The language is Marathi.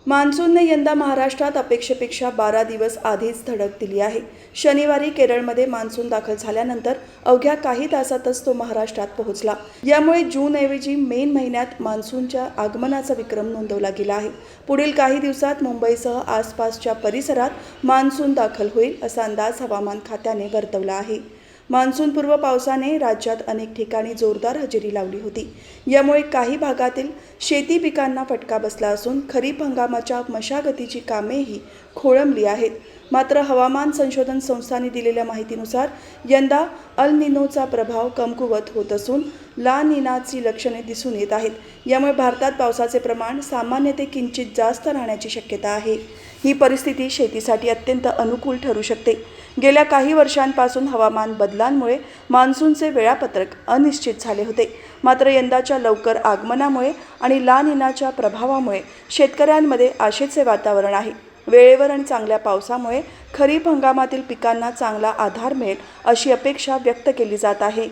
मान्सूनने यंदा महाराष्ट्रात अपेक्षेपेक्षा 12 दिवस आधीच धडक दिली आहे. शनिवारी केरळमध्ये मान्सून दाखल झाल्यानंतर अवघ्या काही तासातच तो महाराष्ट्रात पोहोचला. यामुळे जूनऐवजी मे महिन्यात मान्सूनच्या आगमनाचा विक्रम नोंदवला गेला आहे. पुढील काही दिवसात मुंबईसह आसपासच्या परिसरात मान्सून दाखल होईल असा अंदाज हवामान खात्याने वर्तवला आहे. मान्सूनपूर्व पावसाने राज्यात अनेक ठिकाणी जोरदार हजेरी लावली होती. यामुळे काही भागातील शेती पिकांना फटका बसला असून खरीप हंगामाच्या मशागतीची कामेही खोळंबली आहेत. मात्र हवामान संशोधन संस्थांनी दिलेल्या माहितीनुसार यंदा अल निनोचा प्रभाव कमकुवत होत असून ला निनाची लक्षणे दिसून येत आहेत. यामुळे भारतात पावसाचे प्रमाण सामान्य ते किंचित जास्त राहण्याची शक्यता आहे. ही परिस्थिती शेतीसाठी अत्यंत अनुकूल ठरू शकते. गेल्या काही वर्षांपासून हवामान बदलांमुळे मान्सूनचे वेळापत्रक अनिश्चित झाले होते. मात्र यंदाच्या लवकर आगमनामुळे आणि ला निनाच्या प्रभावामुळे शेतकऱ्यांमध्ये आशेचे वातावरण आहे. वेळेवर आणि चांगल्या पावसामुळे खरीप हंगामातील पिकांना चांगला आधार मिळेल अशी अपेक्षा व्यक्त केली जात आहे.